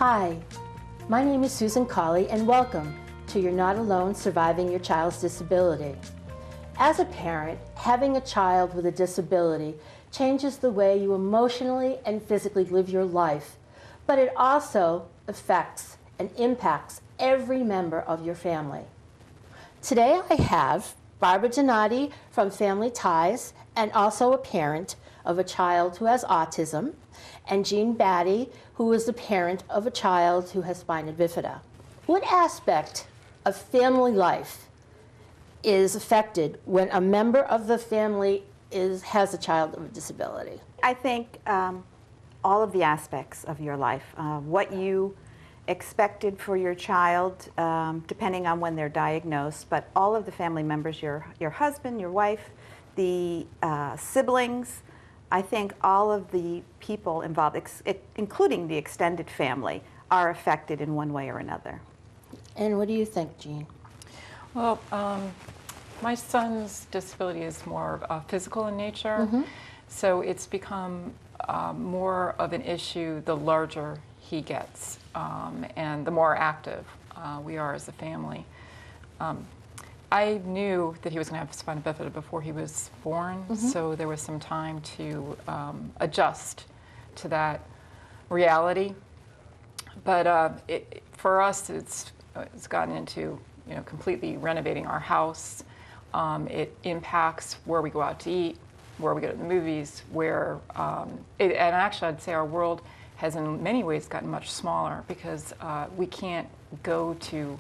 Hi, my name is Susan Colley, and welcome to You're Not Alone Surviving Your Child's Disability. As a parent, having a child with a disability changes the way you emotionally and physically live your life, but it also affects and impacts every member of your family. Today I have Barbara Donati from Family Ties and also a parent of a child who has autism, and Jean Batty, who is the parent of a child who has spina bifida. What aspect of family life is affected when a member of the family has a child with a disability? I think all of the aspects of your life, what you expected for your child, depending on when they're diagnosed, but all of the family members, your husband, your wife, the siblings, I think all of the people involved, including the extended family, are affected in one way or another. And what do you think, Jean? Well, my son's disability is more physical in nature, so it's become more of an issue the larger he gets and the more active we are as a family. I knew that he was going to have spina bifida before he was born, so there was some time to adjust to that reality. But for us, it's gotten into completely renovating our house. It impacts where we go out to eat, where we go to the movies, and actually I'd say our world has in many ways gotten much smaller because we can't go to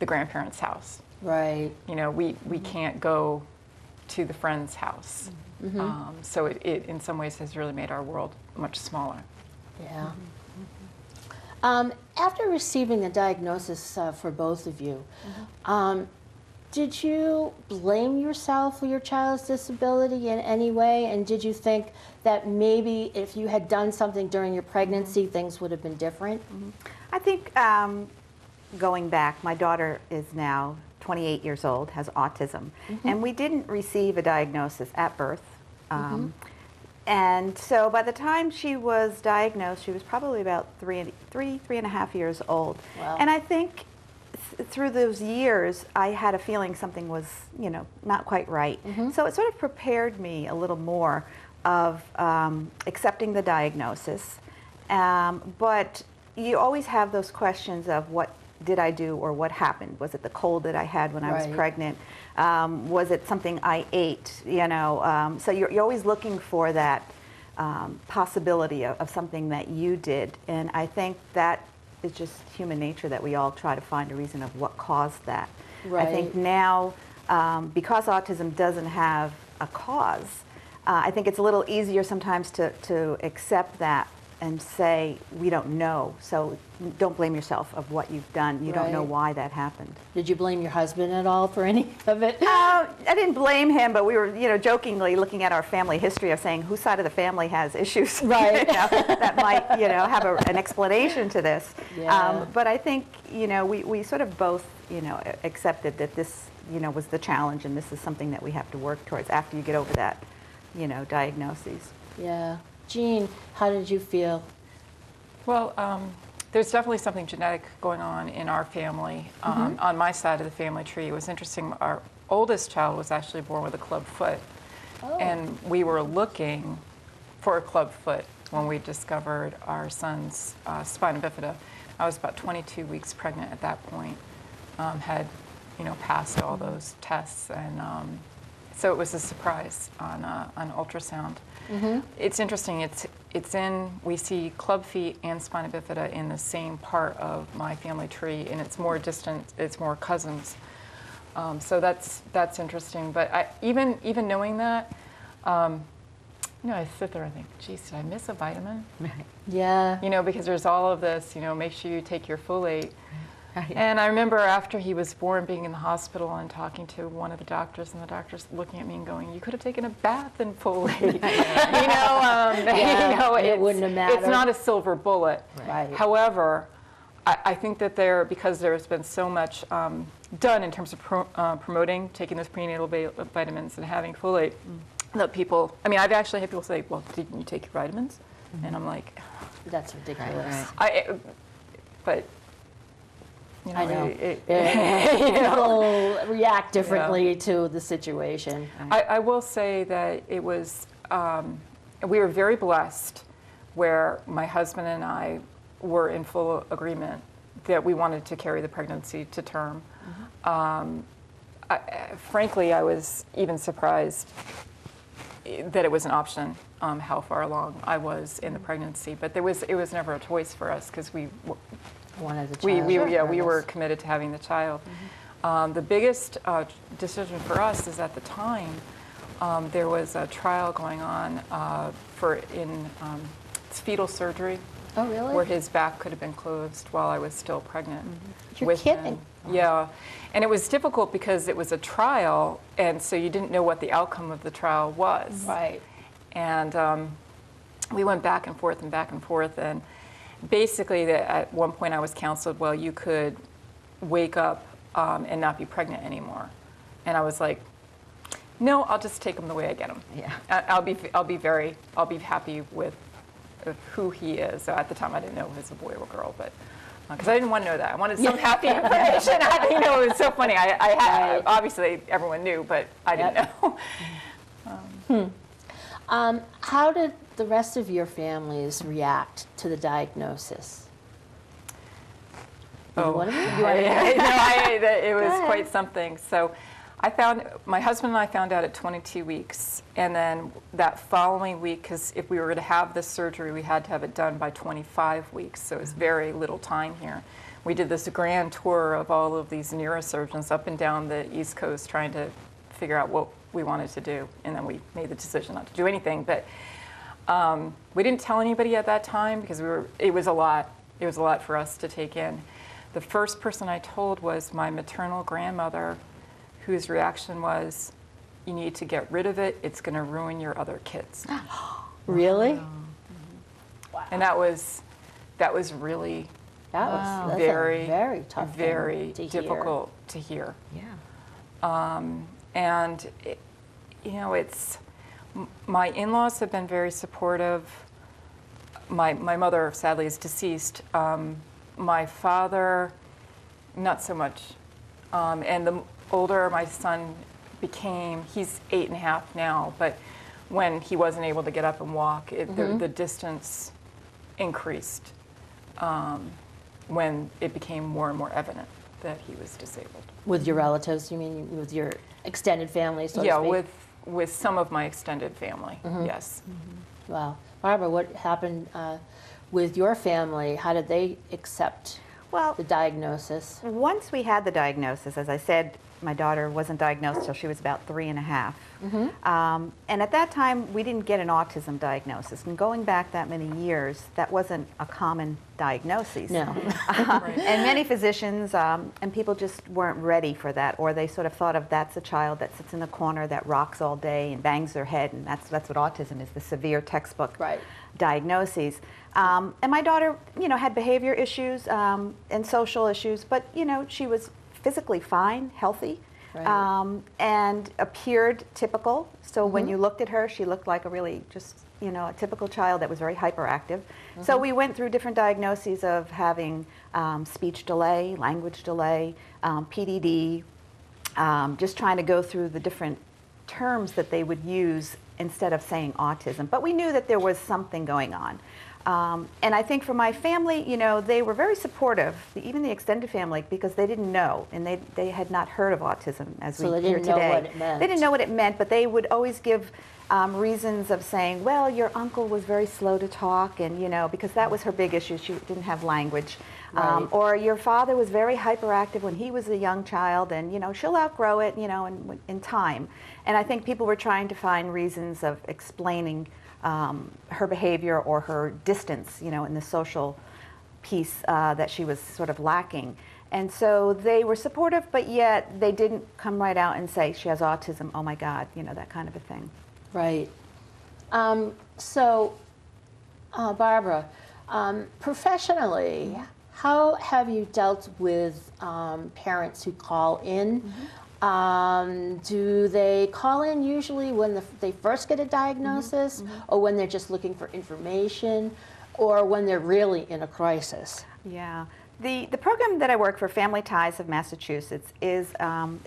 the grandparents' house. Right. We can't go to the friend's house. So it in some ways has really made our world much smaller. Yeah. After receiving a diagnosis for both of you, did you blame yourself for your child's disability in any way? And did you think that maybe if you had done something during your pregnancy, things would have been different? I think going back, my daughter is now 28 years old, has autism, and we didn't receive a diagnosis at birth. And so by the time she was diagnosed, she was probably about three and a half years old. Wow. And I think through those years, I had a feeling something was, not quite right. So it sort of prepared me a little more of accepting the diagnosis. But you always have those questions of what did I do or what happened? Was it the cold that I had when I was pregnant? Was it something I ate? So you're always looking for that possibility of something that you did. And I think that is just human nature, that we all try to find a reason of what caused that. Right. I think now, because autism doesn't have a cause, I think it's a little easier sometimes to accept that and say, we don't know, so don't blame yourself of what you've done. You don't know why that happened. Did you blame your husband at all for any of it? I didn't blame him, but we were, jokingly looking at our family history of saying whose side of the family has issues that might, have an explanation to this. Yeah. But I think, we sort of both, accepted that this, was the challenge, and this is something that we have to work towards after you get over that, diagnoses. Yeah. Jean, how did you feel? Well, there's definitely something genetic going on in our family. On my side of the family tree, it was interesting. Our oldest child was actually born with a club foot. And we were looking for a club foot when we discovered our son's spina bifida. I was about 22 weeks pregnant at that point, had passed all those tests, and so it was a surprise on ultrasound. It's interesting. We see club feet and spina bifida in the same part of my family tree, and it's more distant. It's more cousins. So that's interesting. But even knowing that, I sit there and think, geez, did I miss a vitamin? Yeah. Because there's all of this. Make sure you take your folate. And I remember after he was born, being in the hospital and talking to one of the doctors, and the doctor's looking at me and going, "You could have taken a bath in folate." It wouldn't have mattered. It's not a silver bullet. Right. However, I think that because there's been so much done in terms of promoting taking those prenatal vitamins and having folate, that people, I've actually had people say, "Well, didn't you take your vitamins?" And I'm like, That's ridiculous. but you know, I know. you know. People react differently to the situation. I will say that it was, we were very blessed where my husband and I were in full agreement that we wanted to carry the pregnancy to term. Frankly, I was even surprised that it was an option, how far along I was in the pregnancy. But it was never a choice for us because we Wanted the child. we were committed to having the child. The biggest decision for us is at the time there was a trial going on it's fetal surgery. Oh, really? Where his back could have been closed while I was still pregnant. You're with kidding. him. Yeah, and it was difficult because it was a trial, and so you didn't know what the outcome of the trial was. Right. And we went back and forth, and basically at one point I was counseled, well, you could wake up and not be pregnant anymore. And I was like, no, I'll just take him the way I get him. Yeah. I'll be happy with who he is. So at the time I didn't know if it was a boy or a girl, but because I didn't want to know that. I wanted some happy information. It was so funny. I had, Right. obviously everyone knew, but I didn't know. How did the rest of your families react to the diagnosis? Oh, One of you? it was ahead. quite something. So my husband and I found out at 22 weeks. And then that following week, because if we were to have this surgery, we had to have it done by 25 weeks. So it was very little time here. We did this grand tour of all of these neurosurgeons up and down the East Coast trying to figure out what we wanted to do. And then we made the decision not to do anything. But we didn't tell anybody at that time because it was a lot. It was a lot for us to take in. The first person I told was my maternal grandmother, whose reaction was, you need to get rid of it, it's going to ruin your other kids. Really? And that was really That's very, a very tough very thing to hear. difficult to hear. Yeah. And, my in-laws have been very supportive. My mother, sadly, is deceased. My father, not so much. And the older my son became, he's 8.5 now, but when he wasn't able to get up and walk, the distance increased when it became more and more evident that he was disabled. With your relatives, you mean with your extended family, so to Yeah, speak? with some of my extended family, yes. Wow. Barbara, what happened with your family? How did they accept Well, the diagnosis? once we had the diagnosis, as I said, my daughter wasn't diagnosed until she was about 3.5. And at that time, we didn't get an autism diagnosis. And going back that many years, that wasn't a common diagnosis. No. And many physicians and people just weren't ready for that, or they sort of thought of that's a child that sits in the corner that rocks all day and bangs their head, and that's what autism is, the severe textbook Right. diagnoses. And my daughter, had behavior issues and social issues, but she was physically fine, healthy, Right. and appeared typical. So when you looked at her, she looked like a really just a typical child that was very hyperactive. So we went through different diagnoses of having speech delay, language delay, PDD, just trying to go through the different terms that they would use instead of saying autism. But we knew that there was something going on. And I think for my family, they were very supportive, even the extended family, because they didn't know, and they had not heard of autism as So we they hear didn't know today. what it meant. They didn't know what it meant, but they would always give reasons of saying, well, your uncle was very slow to talk, and because that was her big issue, she didn't have language. Right. Or your father was very hyperactive when he was a young child, and she'll outgrow it, in time. And I think people were trying to find reasons of explaining her behavior or her distance, in the social piece that she was sort of lacking. And so they were supportive, but yet they didn't come right out and say, she has autism, oh my God, that kind of a thing. Right. So, Barbara, professionally, how have you dealt with parents who call in? Do they call in usually when they first get a diagnosis, or when they're just looking for information, or when they're really in a crisis? Yeah. The program that I work for, Family Ties of Massachusetts, is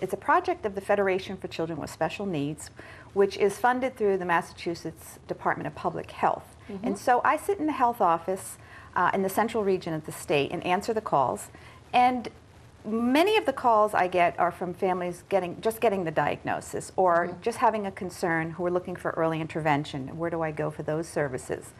it's a project of the Federation for Children with Special Needs, which is funded through the Massachusetts Department of Public Health. And so I sit in the health office in the central region of the state and answer the calls. And many of the calls I get are from families just getting the diagnosis or just having a concern who are looking for early intervention. Where do I go for those services?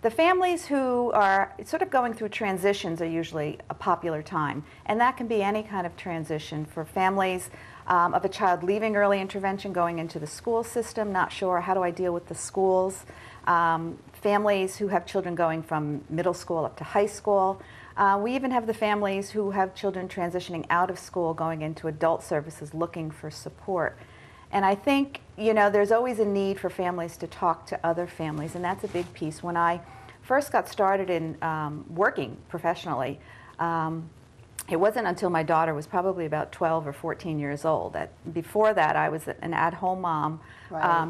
The families who are sort of going through transitions are usually a popular time, and that can be any kind of transition for families of a child leaving early intervention, going into the school system, not sure how do I deal with the schools, families who have children going from middle school up to high school. We even have the families who have children transitioning out of school, going into adult services, looking for support. And I think, you know, there's always a need for families to talk to other families, and that's a big piece. When I first got started in working professionally, it wasn't until my daughter was probably about 12 or 14 years old. Before that, I was an at-home mom,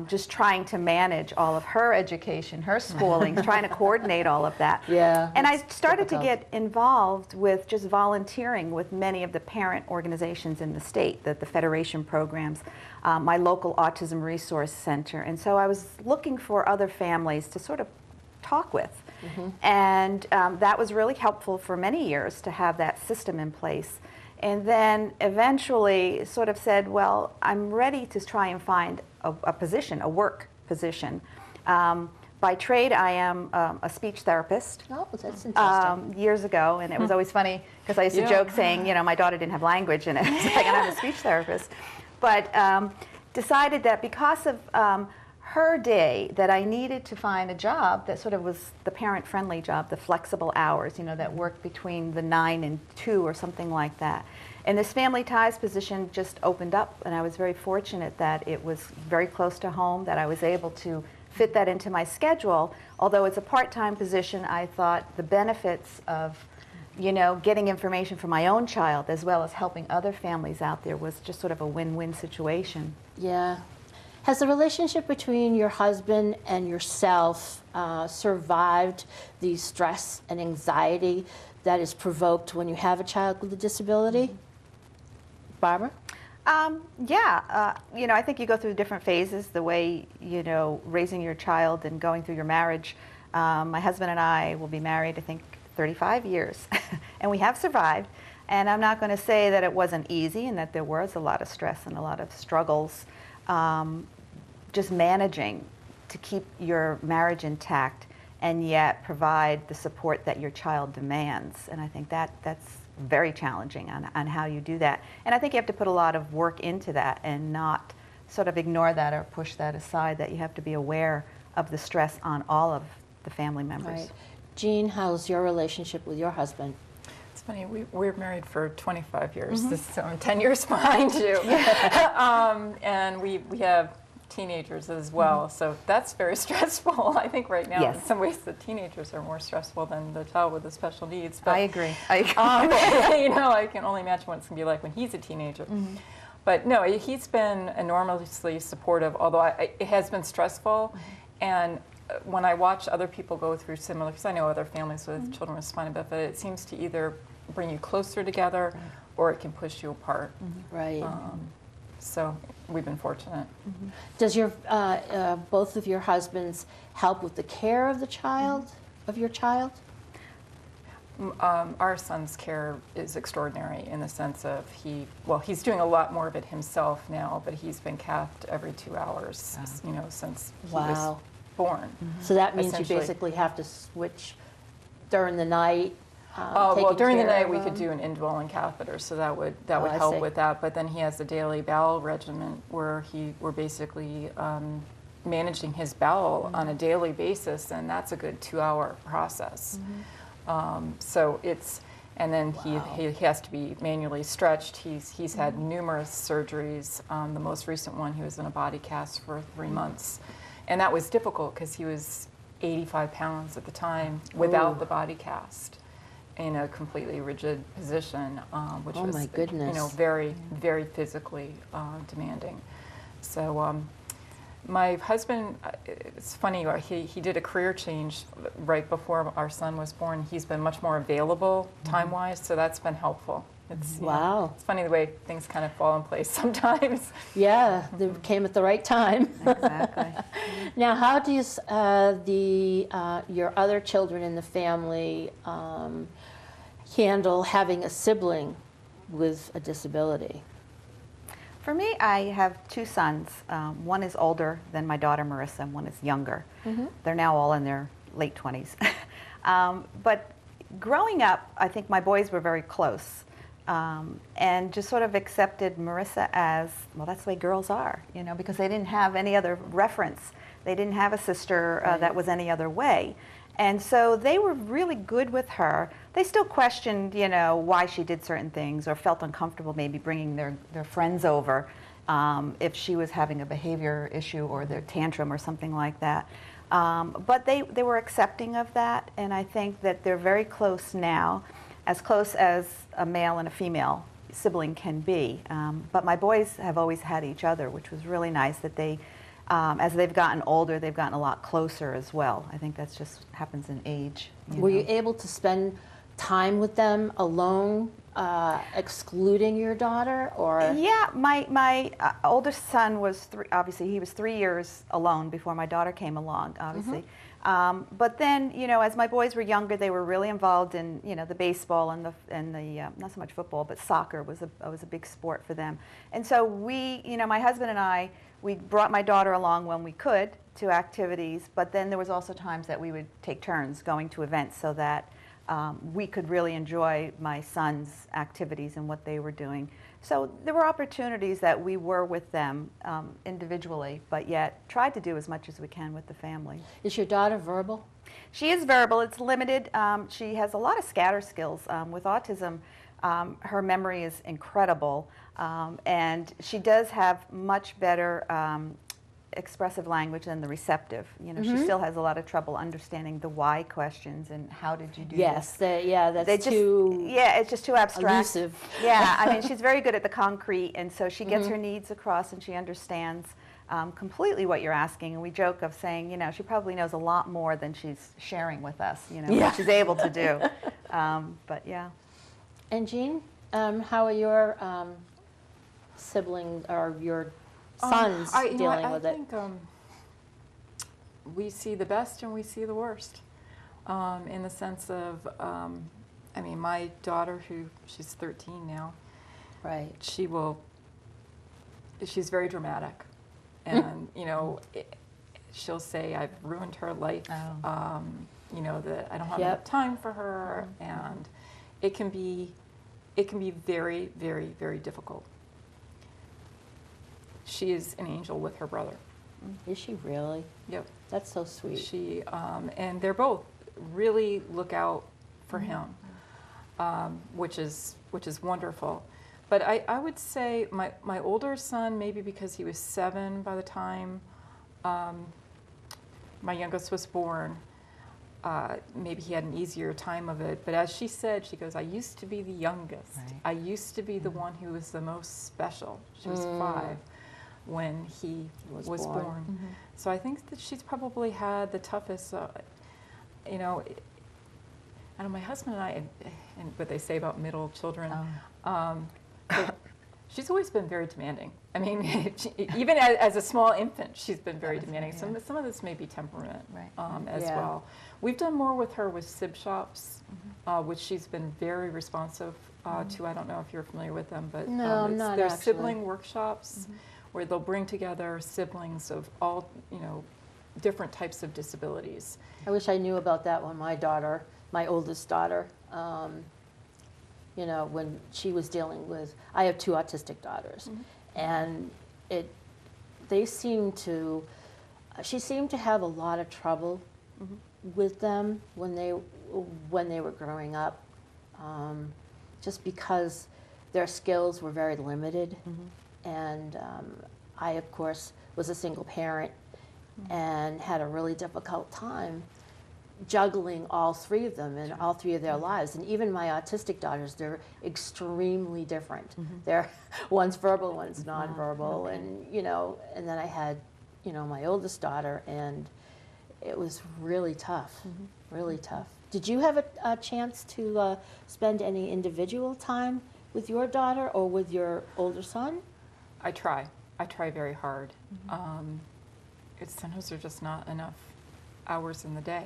just trying to manage all of her education, her schooling, trying to coordinate all of that. Yeah, and I started difficult. to get involved with just volunteering with many of the parent organizations in the state, the Federation programs, my local Autism Resource Center. And so I was looking for other families to sort of talk with. And that was really helpful for many years to have that system in place. And then eventually sort of said, well, I'm ready to try and find a position, a work position. By trade, I am a speech therapist. Oh, that's interesting. Years ago, and it was always funny because I used to joke saying, you know, my daughter didn't have language in it, so I got I'm a speech therapist. But decided that because of her day, that I needed to find a job that sort of was the parent-friendly job, the flexible hours, you know, that worked between the 9 and 2 or something like that. And this Family Ties position just opened up, and I was very fortunate that it was very close to home, that I was able to fit that into my schedule. Although it's a part-time position, I thought the benefits of, you know, getting information for my own child as well as helping other families out there was just sort of a win-win situation. Yeah. Has the relationship between your husband and yourself survived the stress and anxiety that is provoked when you have a child with a disability? Barbara? Yeah, you know, I think you go through different phases, the way, you know, raising your child and going through your marriage. My husband and I will be married, I think, 35 years, and we have survived. And I'm not going to say that it wasn't easy and that there was a lot of stress and a lot of struggles. Just managing to keep your marriage intact and yet provide the support that your child demands. And I think that's very challenging on how you do that. And I think you have to put a lot of work into that and not sort of ignore that or push that aside, that you have to be aware of the stress on all of the family members. Right. Jean, how's your relationship with your husband? It's funny, we're married for 25 years, so I'm 10 years behind you. And we have teenagers as well, so that's very stressful. I think right now, in some ways, the teenagers are more stressful than the child with the special needs. But, I agree. you know, I can only imagine what it's going to be like when he's a teenager. But no, he's been enormously supportive, although it has been stressful. And when I watch other people go through similar, because I know other families with children with spina bifida, it seems to either bring you closer together or it can push you apart. Right. So we've been fortunate. Does your both of your husbands help with the care of the child, of your child? Our son's care is extraordinary in the sense of he's doing a lot more of it himself now, but he's been cathed every 2 hours, you know, since he was born. So that means you essentially. basically have to switch during the night. Well, during the taking care night we of could him? do an indwelling catheter, so that would I help see. with that. But then he has a daily bowel regimen where we're basically managing his bowel on a daily basis, and that's a good 2-hour process. So it's, and then he has to be manually stretched. He's had numerous surgeries. The most recent one, he was in a body cast for 3 months, and that was difficult because he was 85 pounds at the time without the body cast, in a completely rigid position, which was, my goodness. you know, very, very physically demanding. So My husband, it's funny, he did a career change right before our son was born. He's been much more available time-wise, so that's been helpful. It's, Wow. it's funny the way things kind of fall in place sometimes. Yeah, they came at the right time. Exactly. Now, how do you, your other children in the family handle having a sibling with a disability? For me, I have two sons. One is older than my daughter Marissa, and one is younger. They're now all in their late 20s. But growing up, I think my boys were very close. And just sort of accepted Marissa as, well, that's the way girls are, you know, because they didn't have any other reference. They didn't have a sister that was any other way. And so they were really good with her. They still questioned, you know, why she did certain things or felt uncomfortable maybe bringing their friends over if she was having a behavior issue or their tantrum or something like that. But they were accepting of that, and I think that they're very close now, as close as a male and a female sibling can be. But my boys have always had each other, which was really nice that they, as they've gotten older, they've gotten a lot closer as well. I think that's just happens in age. Were you able to spend time with them alone, excluding your daughter, or? Yeah, my oldest son was obviously he was 3 years alone before my daughter came along, obviously. But then, you know, as my boys were younger, they were really involved in, you know, the baseball and the not so much football, but soccer was a big sport for them. And so we, you know, my husband and I, we brought my daughter along when we could to activities, but then there was also times that we would take turns going to events so that we could really enjoy my son's activities and what they were doing. So there were opportunities that we were with them individually, but yet tried to do as much as we can with the family. Is your daughter verbal? She is verbal. It's limited. She has a lot of scatter skills. With autism, her memory is incredible, and she does have much better expressive language than the receptive. You know, she still has a lot of trouble understanding the why questions and how did you do Yes, this. that's too Yeah, it's just too abstract. elusive. Yeah, I mean, she's very good at the concrete, and so she gets her needs across and she understands completely what you're asking. And we joke of saying, you know, she probably knows a lot more than she's sharing with us, you know, what she's able to do. But yeah. And Jean, how are your siblings or your sons dealing with it? I think we see the best and we see the worst, in the sense of, I mean, my daughter, she's 13 now, Right. she's very dramatic, and you know, she'll say, "I've ruined her life," you know, that I don't have enough time for her, and it can be very, very, very difficult. She is an angel with her brother. Is she really? Yep. That's so sweet. She and they're both really look out for him, which is wonderful. But I would say my older son, maybe because he was 7 by the time my youngest was born, maybe he had an easier time of it. But as she said, she goes, "I used to be the youngest. Right. I used to be the one who was the most special." She was 5 when he was born. So I think that she's probably had the toughest, you know, I know my husband and I, and what they say about middle children, but she's always been very demanding. I mean, even as a small infant, she's been very demanding. Yeah. Some of this may be temperament Right. as Yeah. well. We've done more with her with SIB shops, which she's been very responsive to. I don't know if you're familiar with them, but No, not they're actually. sibling workshops where they'll bring together siblings of all, you know, different types of disabilities. I wish I knew about that when my oldest daughter, you know, when she was dealing with, I have 2 autistic daughters, and she seemed to have a lot of trouble with them when they were growing up, just because their skills were very limited. And I, of course, was a single parent and had a really difficult time juggling all 3 of them and all 3 of their lives. And even my autistic daughters, they're extremely different. They're one's verbal, one's nonverbal, and you know. And then I had my oldest daughter, and it was really tough, really tough. Did you have a chance to spend any individual time with your daughter or with your older son? I try very hard. Sometimes there's just not enough hours in the day.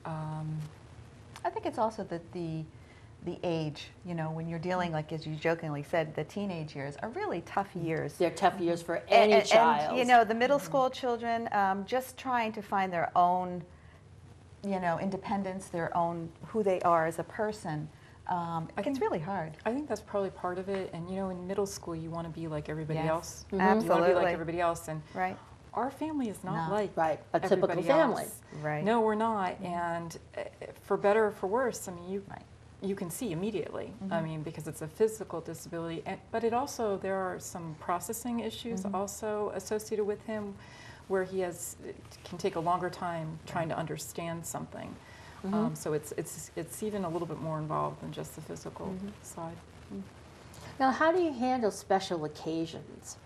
I think it's also the age, when you're dealing, like as you jokingly said, the teenage years are really tough years. They're tough years for any child. And the middle school children, just trying to find their own, independence, their own, who they are as a person. It's really hard. I think that's probably part of it. And in middle school, you want to be like everybody Yes. else. Absolutely. You want to be like everybody else. And Right. our family is not No. like Right, a typical everybody family. else. Right. No, we're not. And for better or for worse, I mean, Right. you can see immediately. I mean, because it's a physical disability, but there are some processing issues also associated with him, where can take a longer time trying to understand something. So it's even a little bit more involved than just the physical side. Now, how do you handle special occasions?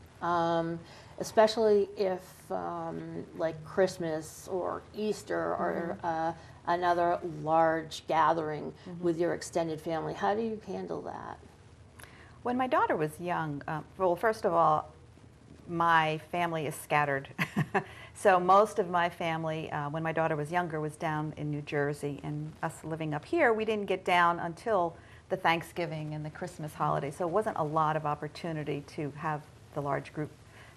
Especially if, like Christmas or Easter or another large gathering with your extended family. How do you handle that? When my daughter was young, well, first of all, my family is scattered. So most of my family, when my daughter was younger, was down in New Jersey, and us living up here, we didn't get down until the Thanksgiving and the Christmas holiday. So it wasn't a lot of opportunity to have the large group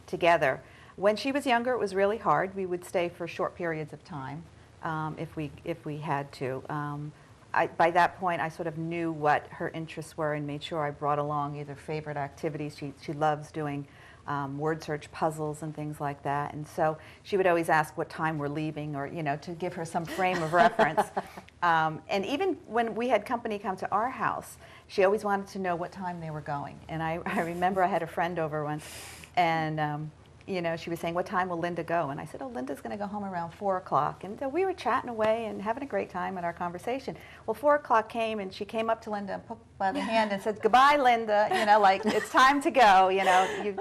together. When she was younger, it was really hard. We would stay for short periods of time if we had to. By that point, I sort of knew what her interests were and made sure I brought along either favorite activities. She loves doing word search puzzles and things like that. And so she would always ask what time we're leaving, or, to give her some frame of reference. And even when we had company come to our house, she always wanted to know what time they were going. And I remember I had a friend over once, and she was saying, what time will Linda go? And I said, oh, Linda's going to go home around 4 o'clock. And so we were chatting away and having a great time in our conversation. Well, 4 o'clock came, and she came up to Linda and put by the hand and said, goodbye, Linda. Like, it's time to go. You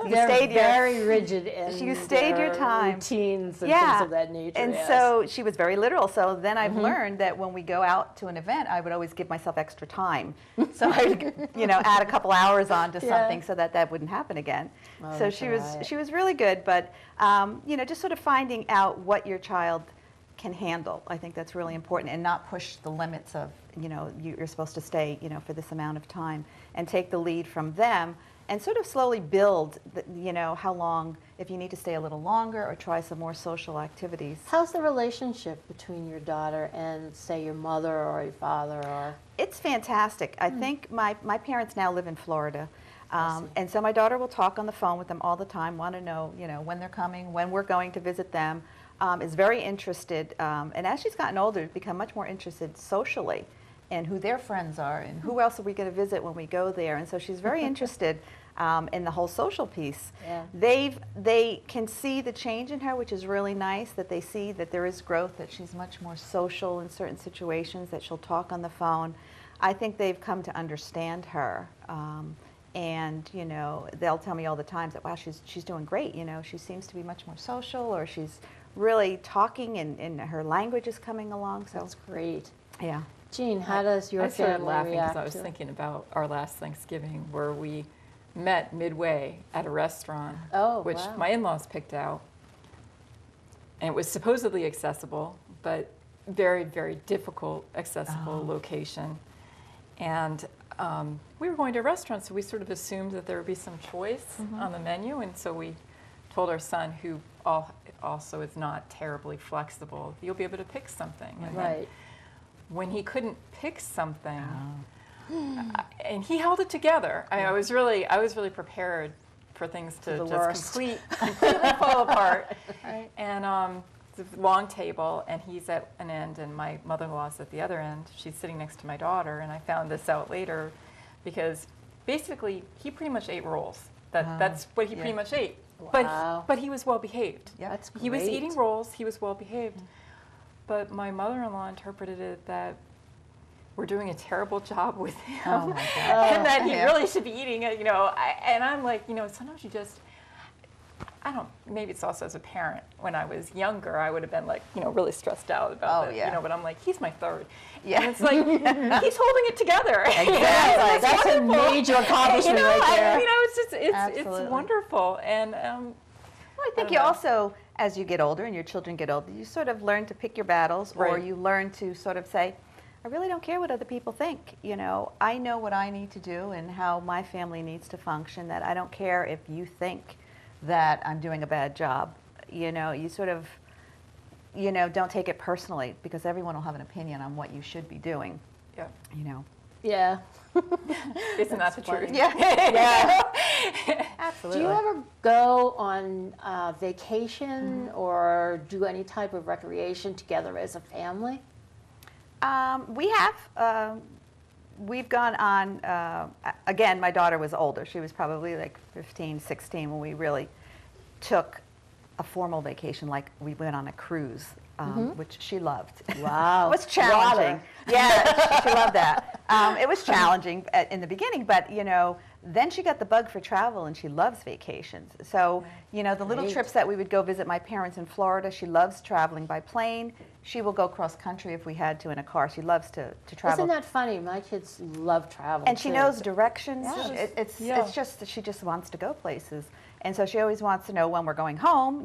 They're stayed very rigid in you stayed your their time. routines and Yeah. things of that nature. And yes. so she was very literal. So then I've learned that when we go out to an event, I would always give myself extra time. So I would, add a couple hours on to something so that wouldn't happen again. Oh, So that's she right. was really good. But just sort of finding out what your child can handle. I think that's really important, and not push the limits of, you're supposed to stay, for this amount of time, and take the lead from them, and sort of slowly build, how long, if you need to stay a little longer or try some more social activities. How's the relationship between your daughter and, say, your mother or your father? Or It's fantastic. I think my parents now live in Florida. And so my daughter will talk on the phone with them all the time, want to know, when they're coming, when we're going to visit them, is very interested. And as she's gotten older, become much more interested socially in who their friends are and who else are we going to visit when we go there. And so she's very interested in the whole social piece. Yeah. They can see the change in her, which is really nice, that they see that there is growth, that she's much more social in certain situations, that she'll talk on the phone. I think they've come to understand her. And they'll tell me all the time that, wow, she's doing great. She seems to be much more social, or she's really talking, and her language is coming along. So that's great. yeah. Jean, how does your I started family laughing react because I was to it? thinking about our last Thanksgiving, where we met midway at a restaurant, which wow. my in-laws picked out. And it was supposedly accessible, but very, very difficult accessible location. And we were going to a restaurant, so we sort of assumed that there would be some choice on the menu. And so we told our son, who also is not terribly flexible, you'll be able to pick something. And then Right. when he couldn't pick something, and he held it together. I was really prepared for things to the just worst. completely fall apart. Right. And it's a long table, and he's at an end, and my mother-in-law's at the other end. She's sitting next to my daughter, and I found this out later, because basically he pretty much ate rolls. That's what he pretty much ate. Wow. But he was well behaved. Yeah. That's He was great. eating rolls. He was well behaved. But my mother-in-law interpreted it that we're doing a terrible job with him, Oh my God. and that he Yeah. really should be eating it. And I'm like, sometimes you just, maybe it's also as a parent. When I was younger, I would have been like, really stressed out about it. yeah. But I'm like, he's my third. Yeah. And it's like, he's holding it together. Exactly. That's a major accomplishment right there. It's Absolutely. wonderful. And Well, I think don't you know. also, as you get older and your children get older, you sort of learn to pick your battles, or Right. you learn to sort of say, I really don't care what other people think. I know what I need to do and how my family needs to function, that I don't care if you think that I'm doing a bad job. You sort of, don't take it personally, because everyone will have an opinion on what you should be doing, yeah, Yeah. isn't that the funny. truth? Yeah. Yeah. Absolutely. Do you ever go on vacation or do any type of recreation together as a family? We have. We've gone on, again, my daughter was older. She was probably like 15, 16 when we really took a formal vacation, like we went on a cruise, which she loved. Wow. It was challenging. Water. Yeah, she loved that. It was challenging in the beginning, but then she got the bug for travel and she loves vacations. So, the little Great. trips that we would go visit my parents in Florida, she loves traveling by plane. She will go cross country if we had to in a car. She loves to travel. Isn't that funny? My kids love travel. And she too. knows directions. Yeah. It's just that she just wants to go places, and so she always wants to know when we're going home.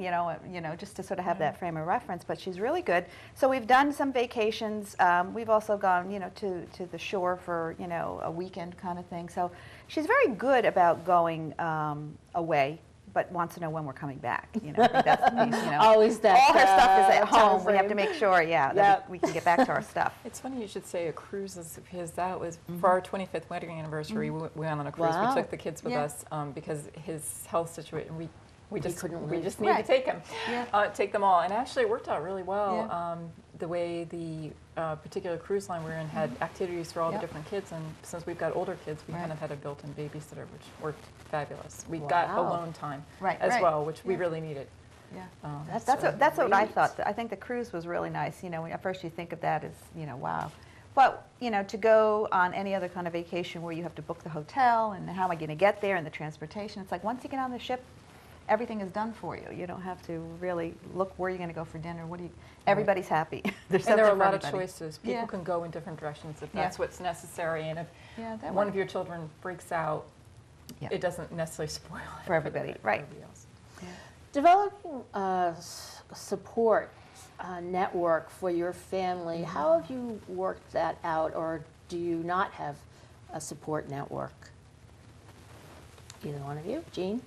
Just to sort of have that frame of reference. But she's really good. So we've done some vacations. We've also gone, to the shore for a weekend kind of thing. So she's very good about going away, but wants to know when we're coming back. I think that's the piece. Always that, all her stuff is at time home. We have to frame. make sure, that Yep. we can get back to our stuff. It's funny you should say a cruise, because that was for our 25th wedding anniversary. We went on a cruise. Wow. We took the kids with Yeah. us because his health situation. We just couldn't we leave. just needed Right. to take him, Yeah. take them all, and actually it worked out really well. Yeah. The way the particular cruise line we were in had activities for all Yep. the different kids, and since we've got older kids, we Right. kind of had a built-in babysitter, which worked fabulous. We got Wow. alone time Right, as right. well, which we Yeah. really needed. Yeah. That's What I great. thought. I think the cruise was really nice. When at first you think of that as, wow. But, to go on any other kind of vacation where you have to book the hotel and how am I going to get there and the transportation, it's like once you get on the ship, everything is done for you. You don't have to really look where you're going to go for dinner. Everybody's happy. There's And there are a something for lot of everybody. choices. People Yeah. can go in different directions if Yeah. that's what's necessary, and if Yeah, that one one. of your children freaks out, Yeah. it doesn't necessarily spoil it For everybody, right. everybody else. Developing a support network for your family, how have you worked that out, or do you not have a support network? Either one of you? Jean?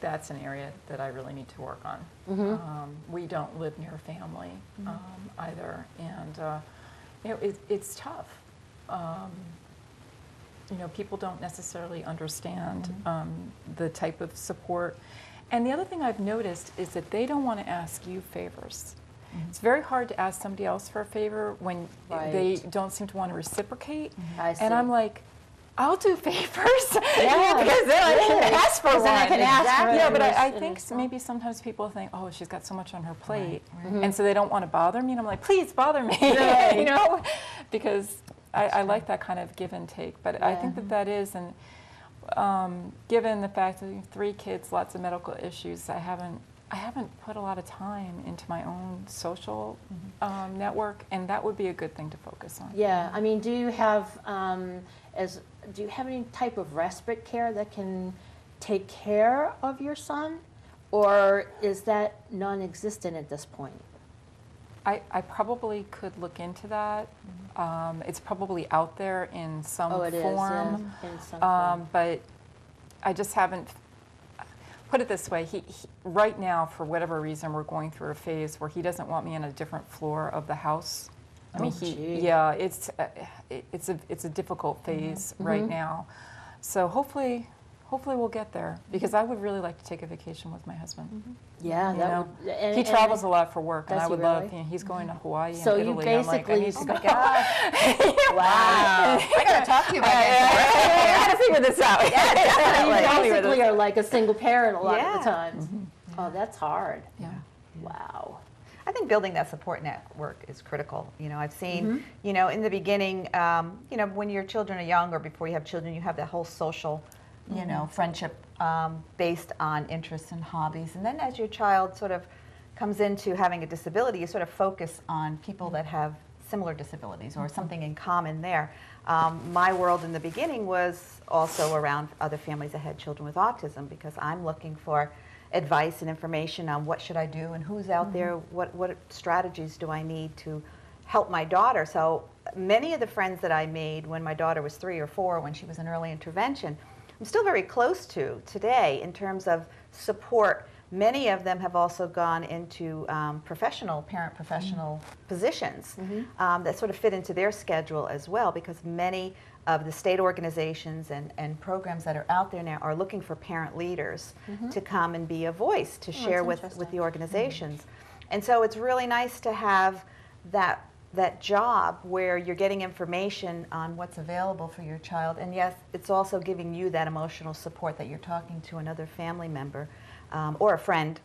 That's an area that I really need to work on. We don't live near family either, and it's tough. People don't necessarily understand the type of support. And the other thing I've noticed is that they don't want to ask you favors. It's very hard to ask somebody else for a favor when they Right. don't seem to want to reciprocate. I see. And I'm like, I'll do favors Yeah, because then I can really. ask for one. Because then I can ask for it Yeah, in but this- I in think this maybe sometimes people think, oh, she's got so much on her plate, right. and so they don't want to bother me. And I'm like, please bother me, Right. because I like that kind of give and take. But I think Yeah. that is, and given the fact that I have 3 kids, lots of medical issues, I haven't put a lot of time into my own social network, and that would be a good thing to focus on. Yeah, I mean, do you have any type of respite care that can take care of your son, or is that non-existent at this point? I probably could look into that. It's probably out there in some Oh, it is, form. yeah, in some form. But I just haven't, put it this way, he right now, for whatever reason, we're going through a phase where he doesn't want me on a different floor of the house. I mean, Oh, gee. yeah, it's a difficult phase right now. So hopefully we'll get there, because I would really like to take a vacation with my husband. Yeah, You that know, would. And, he travels a lot for work, and Does I he would love. really? He's going to Hawaii So and you Italy. I'm like, I basically need to Oh go. my Wow. I got to talk to you about this. I got to figure this out. You basically are like a single parent a lot of the Yeah. times. Oh, that's hard. Yeah. Wow. I think building that support network is critical. I've seen, in the beginning, when your children are young or before you have children, you have that whole social you know, friendship based on interests and hobbies. And then as your child sort of comes into having a disability, you sort of focus on people that have similar disabilities or something in common there. My world in the beginning was also around other families that had children with autism, because I'm looking for advice and information on what should I do and who's out there, what strategies do I need to help my daughter. So many of the friends that I made when my daughter was 3 or 4, when she was in early intervention, I'm still very close to today in terms of support. Many of them have also gone into parent professional positions that sort of fit into their schedule as well, because many of the state organizations and programs that are out there now are looking for parent leaders to come and be a voice to share with the organizations. And so it's really nice to have that job where you're getting information on what's available for your child, and yes, it's also giving you that emotional support that you're talking to another family member or a friend,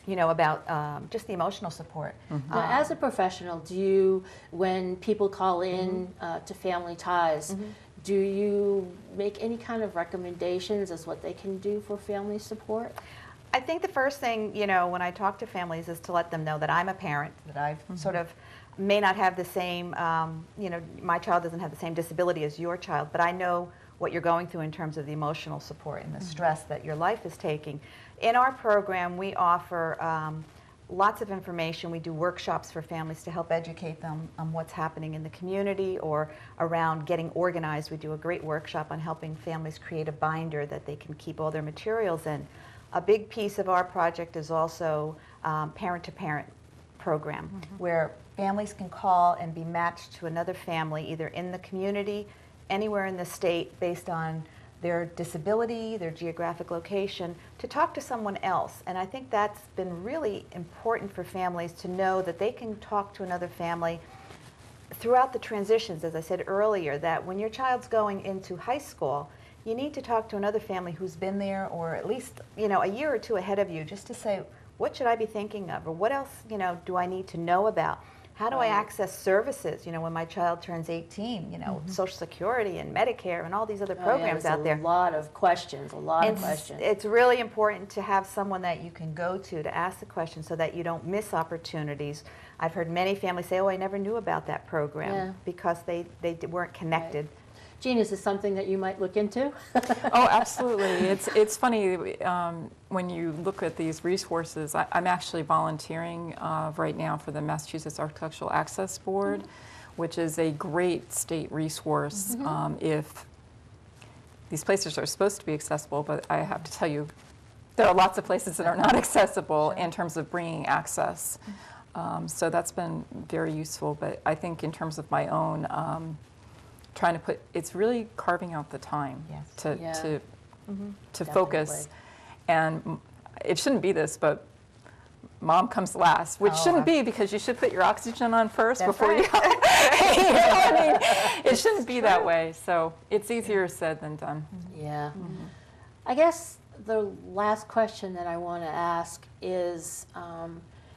you know, about just the emotional support. Now, as a professional, do you, when people call in to Family Ties, do you make any kind of recommendations as what they can do for family support? I think the first thing, you know, when I talk to families is to let them know that I'm a parent, that I've sort of may not have the same, you know, my child doesn't have the same disability as your child, but I know what you're going through in terms of the emotional support and the stress that your life is taking. In our program, we offer lots of information. We do workshops for families to help educate them on what's happening in the community or around getting organized. We do a great workshop on helping families create a binder that they can keep all their materials in. A big piece of our project is also parent-to-parent program, where families can call and be matched to another family either in the community, anywhere in the state, based on their disability, their geographic location, to talk to someone else. And I think that's been really important for families to know that they can talk to another family throughout the transitions, as I said earlier, that when your child's going into high school, you need to talk to another family who's been there, or at least, you know, a year or two ahead of you, just to say, what should I be thinking of, or what else, you know, do I need to know about? How do I access services, you know, when my child turns 18, you know, Social Security and Medicare and all these other programs out there. A lot of questions, It's really important to have someone that you can go to ask the questions so that you don't miss opportunities. I've heard many families say, oh, I never knew about that program because they weren't connected. Right. Jean, is this something that you might look into? Oh, absolutely. It's funny, when you look at these resources, I'm actually volunteering right now for the Massachusetts Architectural Access Board, which is a great state resource if these places are supposed to be accessible, but I have to tell you, there are lots of places that are not accessible in terms of bringing access. So that's been very useful, but I think in terms of my own trying to put, it's really carving out the time to focus. And it shouldn't be this, but mom comes last, which shouldn't be, because you should put your oxygen on first before you go. You know, I mean, it shouldn't be that way. So it's easier said than done. Yeah. I guess the last question that I want to ask is,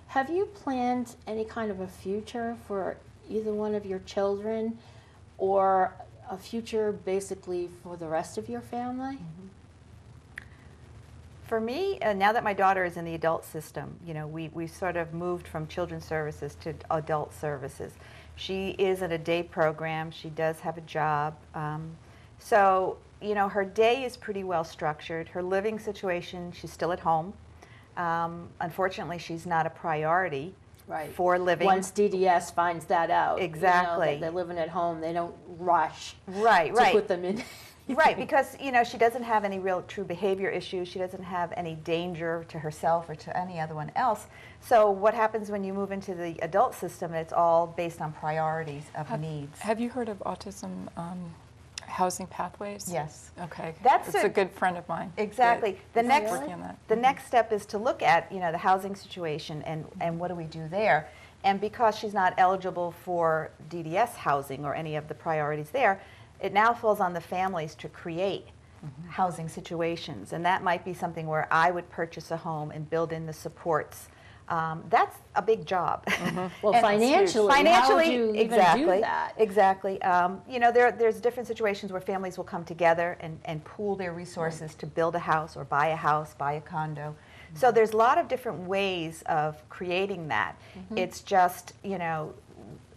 have you planned any kind of a future for either one of your children, or a future basically for the rest of your family? For me, now that my daughter is in the adult system, you know, we sort of moved from children's services to adult services. She is in a day program. She does have a job. So, you know, her day is pretty well structured. Her living situation, she's still at home. Unfortunately, she's not a priority. Right. For living. Once DDS finds that out, exactly, you know, that they're living at home, they don't rush to put them in. Right, because, you know, she doesn't have any real true behavior issues. She doesn't have any danger to herself or to anyone else. So what happens when you move into the adult system? It's all based on priorities of needs. Have you heard of autism housing pathways? Yes. Okay. That's a good friend of mine. Exactly. The next working on that. The next step is to look at, you know, the housing situation and what do we do there. And because she's not eligible for DDS housing or any of the priorities there, it now falls on the families to create housing situations. And that might be something where I would purchase a home and build in the supports That's a big job. Well, And financially, how would you even do that? Exactly. You know, there's different situations where families will come together and pool their resources to build a house or buy a house, buy a condo. So there's a lot of different ways of creating that. It's just, you know,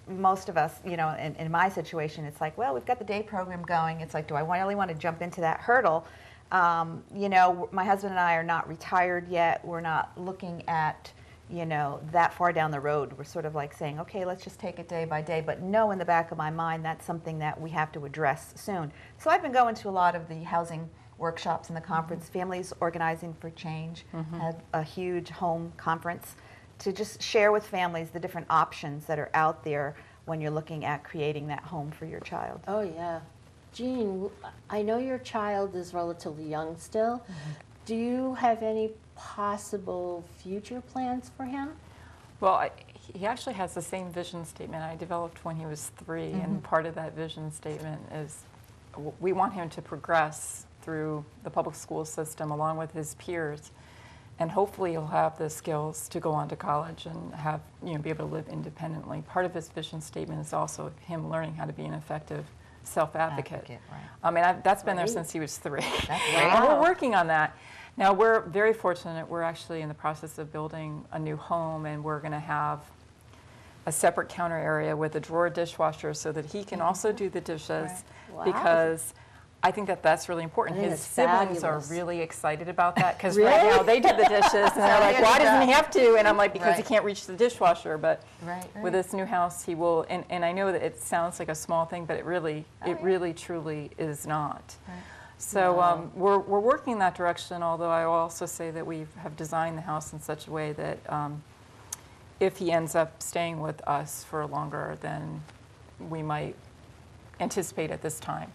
most of us, you know, in my situation, it's like, well, we've got the day program going. It's like, do I really want to jump into that hurdle? You know, my husband and I are not retired yet. We're not looking at, you know, that far down the road. We're sort of like saying, okay, let's just take it day by day, but know in the back of my mind that's something that we have to address soon. So I've been going to a lot of the housing workshops and the conference. Families Organizing for Change had a huge home conference to just share with families the different options that are out there when you're looking at creating that home for your child. Oh, yeah. Jean, I know your child is relatively young still. Do you have any possible future plans for him? Well, he actually has the same vision statement I developed when he was 3, and part of that vision statement is we want him to progress through the public school system along with his peers, and hopefully he'll have the skills to go on to college and have, you know, be able to live independently. Part of his vision statement is also him learning how to be an effective self-advocate. Right. I mean, that's been there since he was 3. That's And great. we're working on that. Now, we're very fortunate. We're actually in the process of building a new home, and we're going to have a separate counter area with a drawer dishwasher so that he can also do the dishes, Wow. because I think that that's really important. I think His it's siblings fabulous. are really excited about that, because Really? right now they do the dishes, and they're like, why doesn't he have to? And I'm like, because he Right. can't reach the dishwasher. But Right, with this new house, he will, and I know that it sounds like a small thing, but it really, really truly is not. So we're working in that direction, although I will also say that we have designed the house in such a way that if he ends up staying with us for longer than we might anticipate at this time,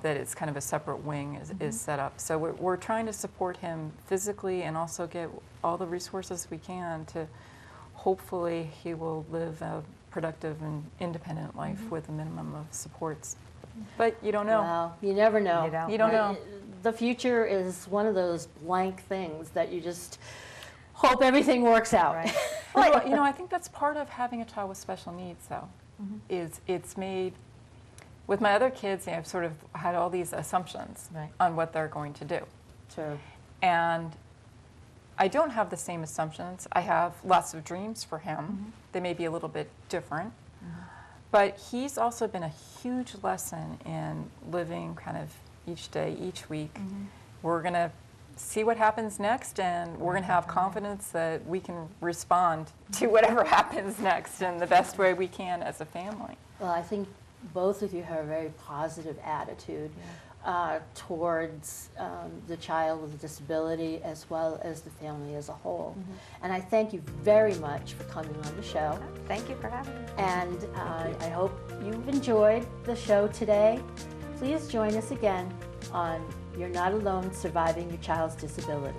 that it's kind of a separate wing is set up. So we're trying to support him physically and also get all the resources we can to hopefully he will live a productive and independent life with a minimum of supports. But you don't know. Wow, you never know. You don't know. The future is one of those blank things that you just hope everything works out. Right. Well, you know, I think that's part of having a child with special needs, though, is it's made, with my other kids, I've sort of had all these assumptions Right. on what they're going to do. True. And I don't have the same assumptions. I have lots of dreams for him. They may be a little bit different. But he's also been a huge lesson in living kind of each day, each week. We're going to see what happens next, and we're going to have confidence that we can respond to whatever happens next in the best way we can as a family. Well, I think both of you have a very positive attitude towards the child with a disability as well as the family as a whole. And I thank you very much for coming on the show. Thank you for having me. And I hope you've enjoyed the show today. Please join us again on You're Not Alone Surviving Your Child's Disability.